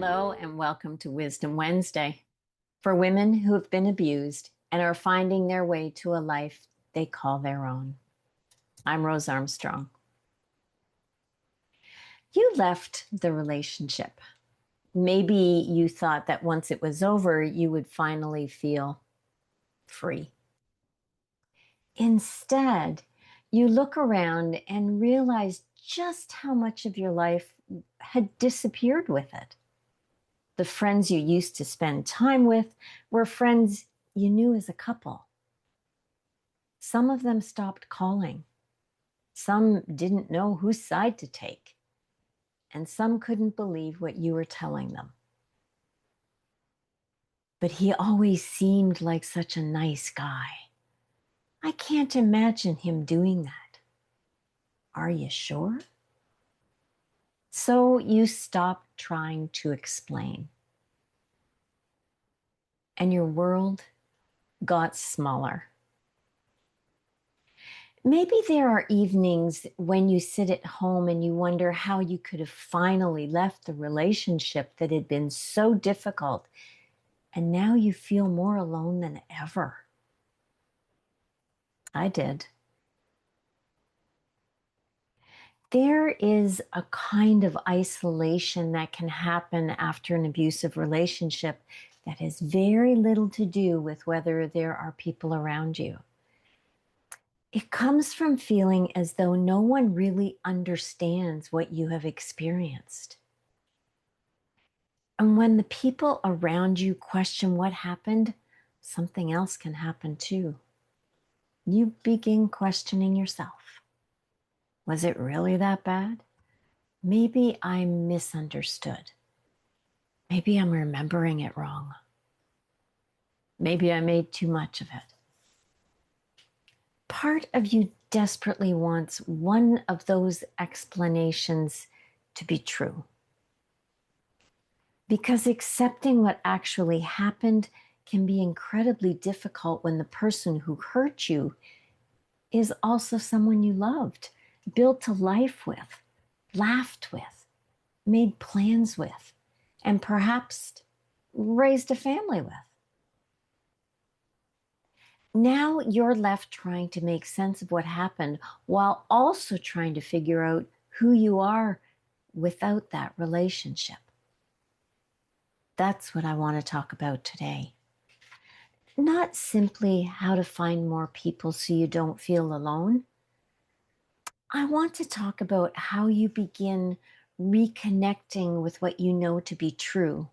Hello, and welcome to Wisdom Wednesday for women who have been abused and are finding their way to a life they call their own. I'm Rose Armstrong. You left the relationship. Maybe you thought that once it was over, you would finally feel free. Instead, you look around and realize just how much of your life had disappeared with it. The friends you used to spend time with were friends you knew as a couple. Some of them stopped calling. Some didn't know whose side to take. And some couldn't believe what you were telling them. But he always seemed like such a nice guy. I can't imagine him doing that. Are you sure? So you stopped trying to explain. And your world got smaller. Maybe there are evenings when you sit at home and you wonder how you could have finally left the relationship that had been so difficult, and now you feel more alone than ever. I did. There is a kind of isolation that can happen after an abusive relationship that has very little to do with whether there are people around you. It comes from feeling as though no one really understands what you have experienced. And when the people around you question what happened, something else can happen too. You begin questioning yourself. Was it really that bad? Maybe I misunderstood. Maybe I'm remembering it wrong. Maybe I made too much of it. Part of you desperately wants one of those explanations to be true. Because accepting what actually happened can be incredibly difficult when the person who hurt you is also someone you loved, built a life with, laughed with, made plans with, and perhaps raised a family with. Now you're left trying to make sense of what happened while also trying to figure out who you are without that relationship. That's what I want to talk about today. Not simply how to find more people so you don't feel alone. I want to talk about how you begin reconnecting with what you know to be true,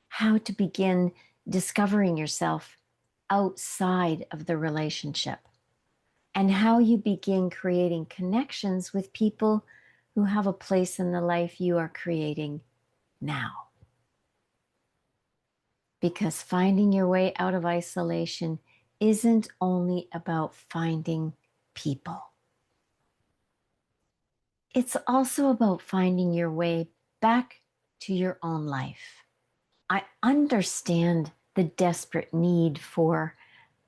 how to begin discovering yourself outside of the relationship, and how you begin creating connections with people who have a place in the life you are creating now. Because finding your way out of isolation isn't only about finding people. It's also about finding your way back to your own life. I understand the desperate need for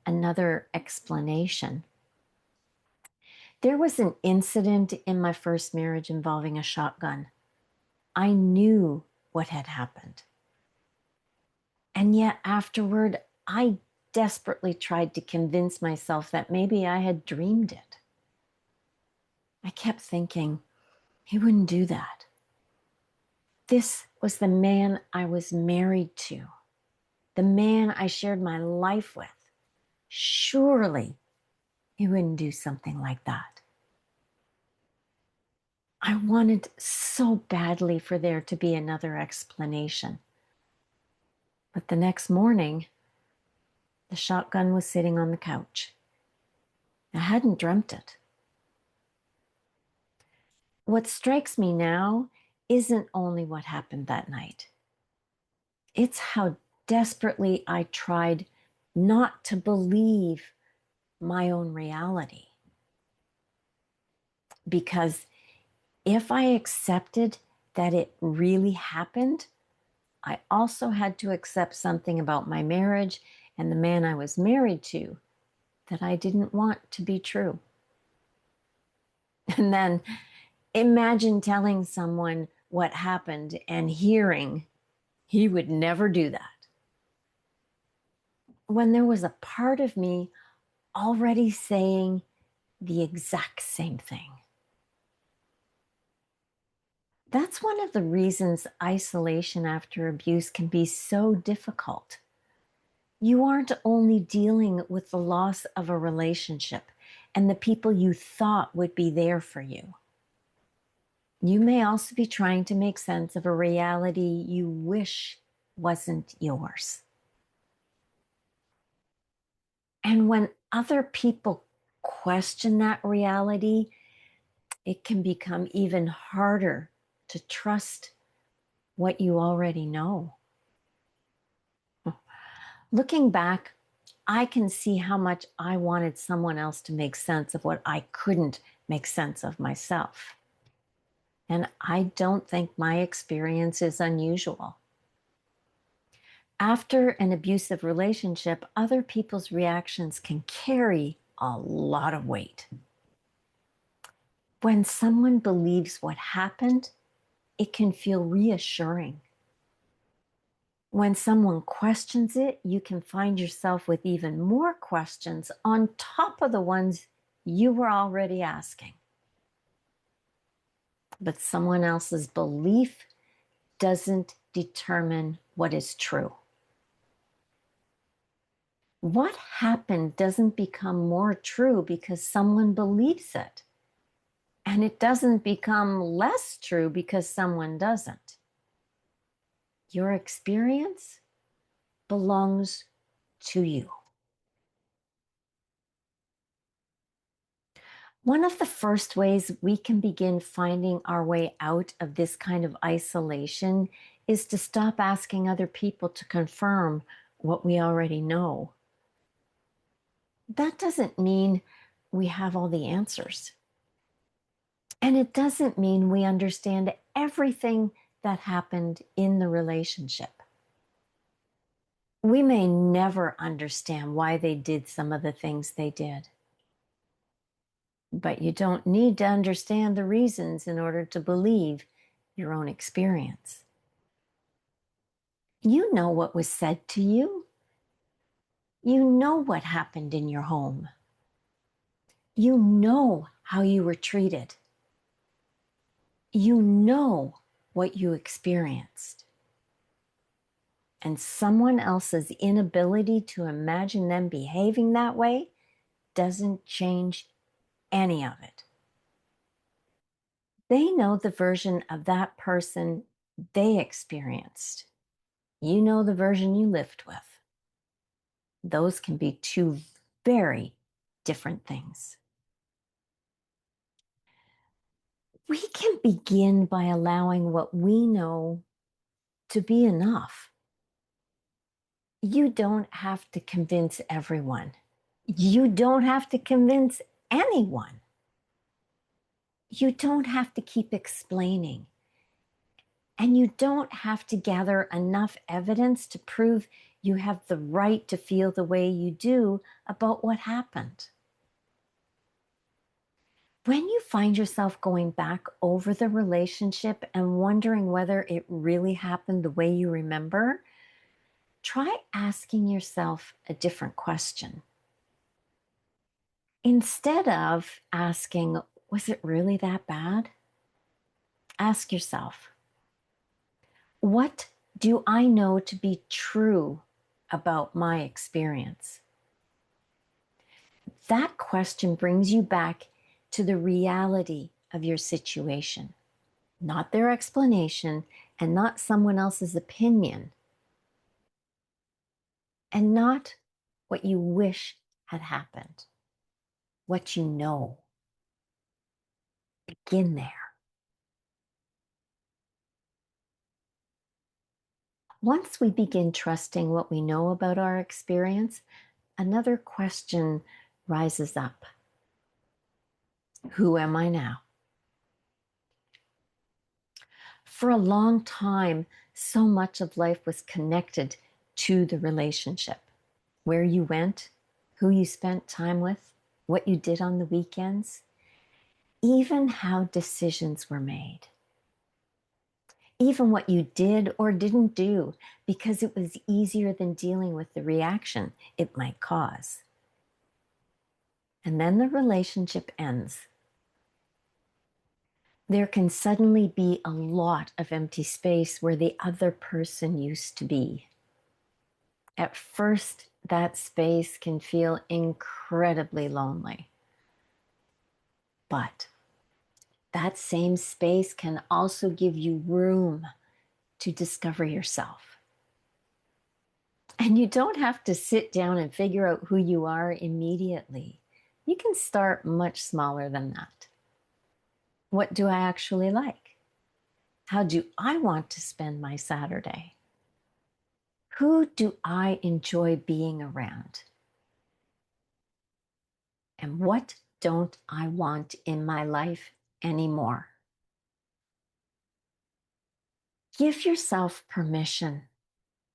another explanation. There was an incident in my first marriage involving a shotgun. I knew what had happened. And yet afterward, I desperately tried to convince myself that maybe I had dreamed it. I kept thinking, he wouldn't do that. This was the man I was married to, the man I shared my life with. Surely he wouldn't do something like that. I wanted so badly for there to be another explanation. But the next morning, the shotgun was sitting on the couch. I hadn't dreamt it. What strikes me now isn't only what happened that night. It's how desperately I tried not to believe my own reality. Because if I accepted that it really happened, I also had to accept something about my marriage and the man I was married to that I didn't want to be true. And then imagine telling someone what happened and hearing he would never do that, when there was a part of me already saying the exact same thing. That's one of the reasons isolation after abuse can be so difficult. You aren't only dealing with the loss of a relationship and the people you thought would be there for you. You may also be trying to make sense of a reality you wish wasn't yours. And when other people question that reality, it can become even harder to trust what you already know. Looking back, I can see how much I wanted someone else to make sense of what I couldn't make sense of myself. And I don't think my experience is unusual. After an abusive relationship, other people's reactions can carry a lot of weight. When someone believes what happened, it can feel reassuring. When someone questions it, you can find yourself with even more questions on top of the ones you were already asking. But someone else's belief doesn't determine what is true. What happened doesn't become more true because someone believes it. And it doesn't become less true because someone doesn't. Your experience belongs to you. One of the first ways we can begin finding our way out of this kind of isolation is to stop asking other people to confirm what we already know. That doesn't mean we have all the answers. And it doesn't mean we understand everything that happened in the relationship. We may never understand why they did some of the things they did. But you don't need to understand the reasons in order to believe your own experience. You know what was said to you. You know what happened in your home. You know how you were treated. You know what you experienced. And someone else's inability to imagine them behaving that way doesn't change any of it. They know the version of that person they experienced. You know the version you lived with. Those can be two very different things. We can begin by allowing what we know to be enough. You don't have to convince everyone. You don't have to convince anyone. You don't have to keep explaining. And you don't have to gather enough evidence to prove you have the right to feel the way you do about what happened. When you find yourself going back over the relationship and wondering whether it really happened the way you remember, try asking yourself a different question. Instead of asking, was it really that bad? Ask yourself, what do I know to be true about my experience? That question brings you back to the reality of your situation, not their explanation and not someone else's opinion, and not what you wish had happened, what you know. Begin there. Once we begin trusting what we know about our experience, another question rises up. Who am I now? For a long time, so much of life was connected to the relationship. Where you went, who you spent time with, what you did on the weekends, even how decisions were made. even what you did or didn't do, because it was easier than dealing with the reaction it might cause. And then the relationship ends. There can suddenly be a lot of empty space where the other person used to be. At first, that space can feel incredibly lonely. But that same space can also give you room to discover yourself. And you don't have to sit down and figure out who you are immediately. You can start much smaller than that. What do I actually like? How do I want to spend my Saturday? Who do I enjoy being around? And what don't I want in my life anymore? Give yourself permission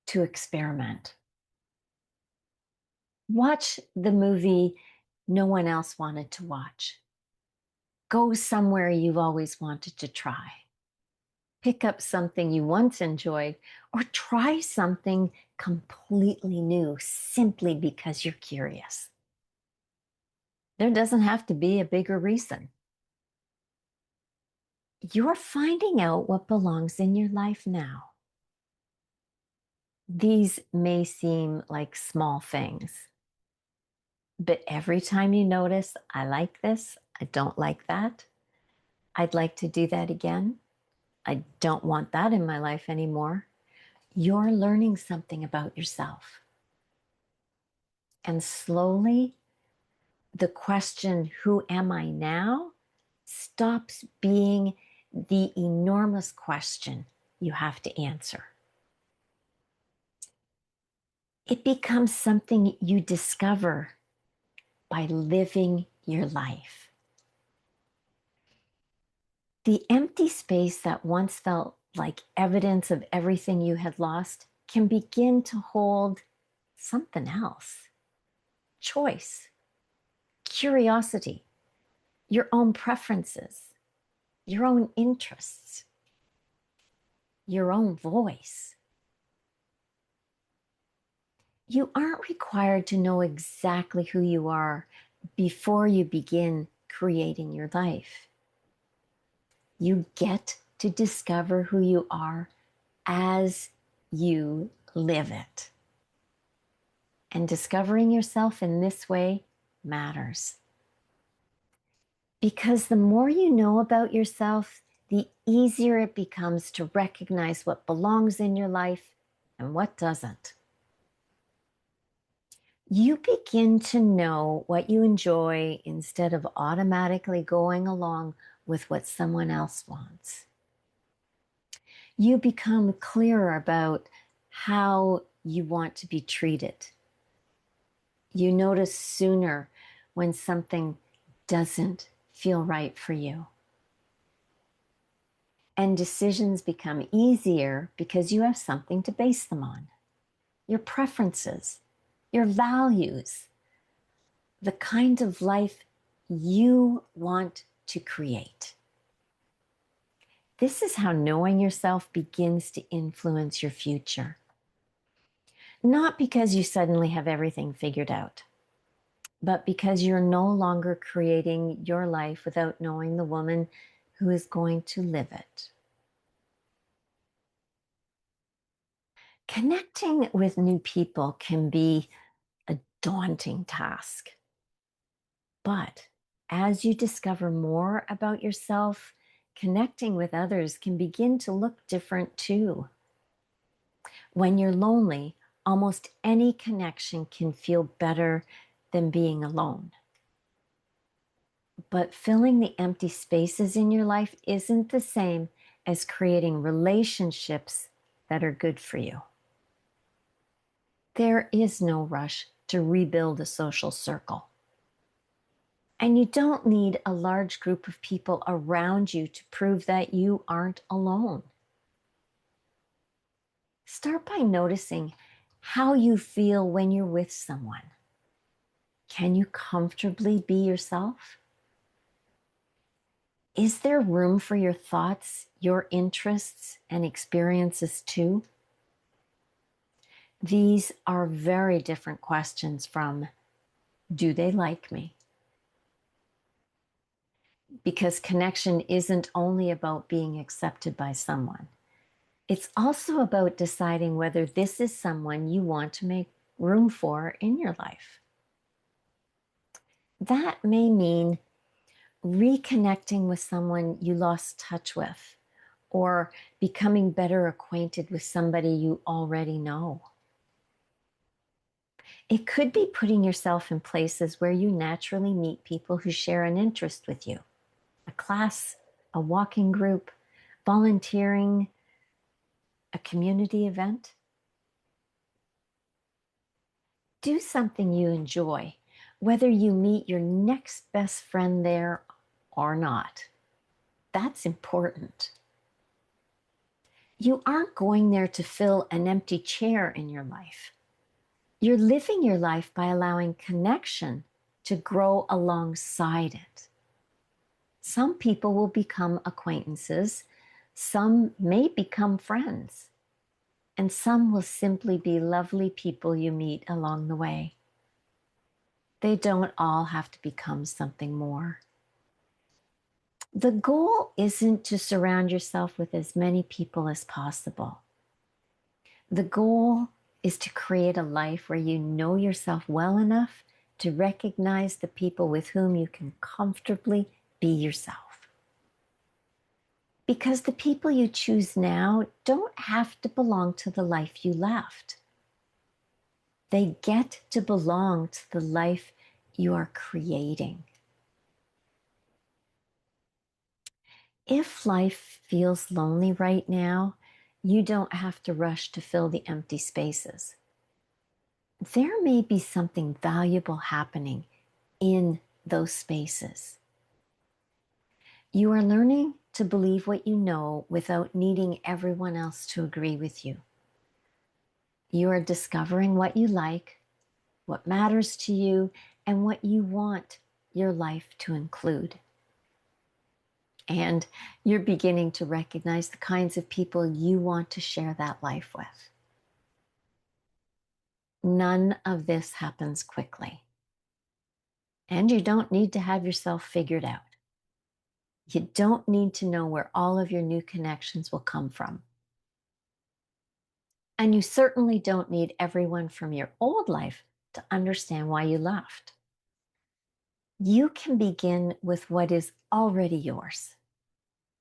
to experiment. Watch the movie no one else wanted to watch. Go somewhere you've always wanted to try. Pick up something you once enjoyed, or try something completely new simply because you're curious. There doesn't have to be a bigger reason. You're finding out what belongs in your life now. These may seem like small things, but every time you notice, I like this, I don't like that, I'd like to do that again, I don't want that in my life anymore, you're learning something about yourself. And slowly, the question, who am I now, stops being the enormous question you have to answer. It becomes something you discover by living your life. The empty space that once felt like evidence of everything you had lost can begin to hold something else: choice, curiosity, your own preferences, your own interests, your own voice. You aren't required to know exactly who you are before you begin creating your life. You get to discover who you are as you live it. And discovering yourself in this way matters. Because the more you know about yourself, the easier it becomes to recognize what belongs in your life and what doesn't. You begin to know what you enjoy instead of automatically going along with what someone else wants. You become clearer about how you want to be treated. You notice sooner when something doesn't feel right for you. And decisions become easier because you have something to base them on. Your preferences, your values, the kind of life you want to create. This is how knowing yourself begins to influence your future. Not because you suddenly have everything figured out, but because you're no longer creating your life without knowing the woman who is going to live it. Connecting with new people can be a daunting task. But as you discover more about yourself, connecting with others can begin to look different too. When you're lonely, almost any connection can feel better than being alone. But filling the empty spaces in your life isn't the same as creating relationships that are good for you. There is no rush to rebuild a social circle. And you don't need a large group of people around you to prove that you aren't alone. Start by noticing how you feel when you're with someone. Can you comfortably be yourself? Is there room for your thoughts, your interests, and experiences too? These are very different questions from, do they like me? Because connection isn't only about being accepted by someone. It's also about deciding whether this is someone you want to make room for in your life. That may mean reconnecting with someone you lost touch with, or becoming better acquainted with somebody you already know. It could be putting yourself in places where you naturally meet people who share an interest with you, a class, a walking group, volunteering, a community event. Do something you enjoy, whether you meet your next best friend there or not. That's important. You aren't going there to fill an empty chair in your life. You're living your life by allowing connection to grow alongside it. Some people will become acquaintances, some may become friends, and some will simply be lovely people you meet along the way. They don't all have to become something more. The goal isn't to surround yourself with as many people as possible. The goal is to create a life where you know yourself well enough to recognize the people with whom you can comfortably be yourself. Because the people you choose now don't have to belong to the life you left. They get to belong to the life you are creating. If life feels lonely right now, you don't have to rush to fill the empty spaces. There may be something valuable happening in those spaces. You are learning to believe what you know without needing everyone else to agree with you. You are discovering what you like, what matters to you, and what you want your life to include. And you're beginning to recognize the kinds of people you want to share that life with. None of this happens quickly. And you don't need to have yourself figured out. You don't need to know where all of your new connections will come from. And you certainly don't need everyone from your old life to understand why you left. You can begin with what is already yours: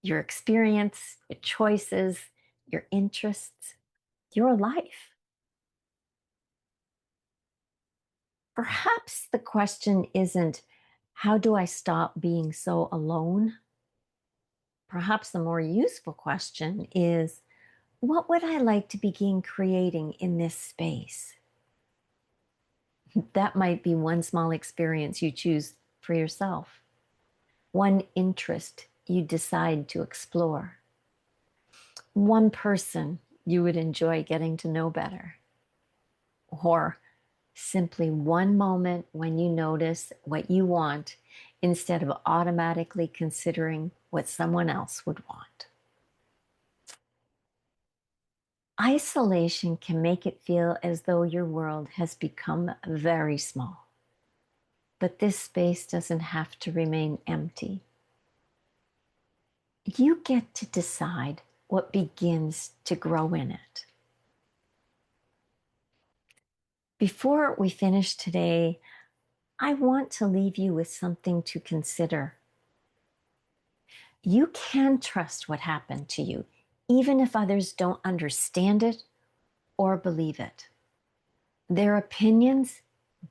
your experience, your choices, your interests, your life. Perhaps the question isn't, how do I stop being so alone? Perhaps the more useful question is, what would I like to begin creating in this space? That might be one small experience you choose for yourself, one interest you decide to explore, one person you would enjoy getting to know better, or simply one moment when you notice what you want instead of automatically considering what someone else would want. Isolation can make it feel as though your world has become very small. But this space doesn't have to remain empty. You get to decide what begins to grow in it. Before we finish today, I want to leave you with something to consider. You can trust what happened to you, even if others don't understand it or believe it. Their opinions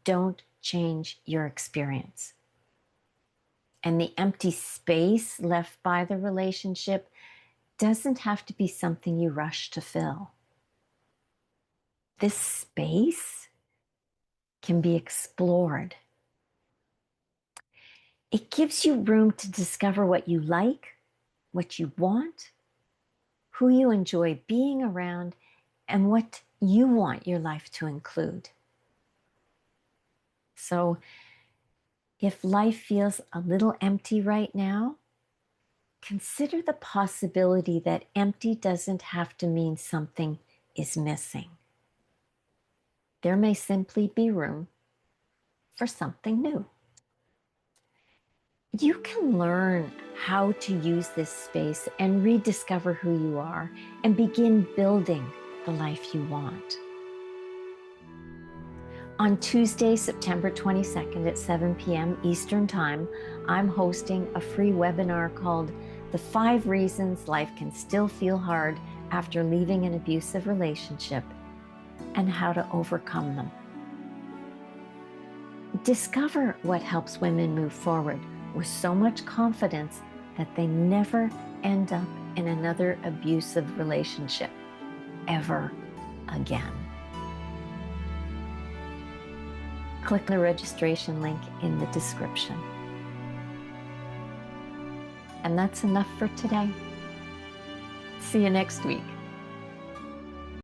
don't change your experience. And the empty space left by the relationship doesn't have to be something you rush to fill. This space can be explored. It gives you room to discover what you like, what you want, who you enjoy being around, and what you want your life to include. So if life feels a little empty right now, consider the possibility that empty doesn't have to mean something is missing. There may simply be room for something new. You can learn how to use this space and rediscover who you are and begin building the life you want. On Tuesday, September 22nd at 7 p.m. Eastern Time, I'm hosting a free webinar called The 5 Reasons Life Can Still Feel Hard After Leaving an Abusive Relationship and How to Overcome Them. Discover what helps women move forward with so much confidence that they never end up in another abusive relationship ever again. Click the registration link in the description. And that's enough for today. See you next week.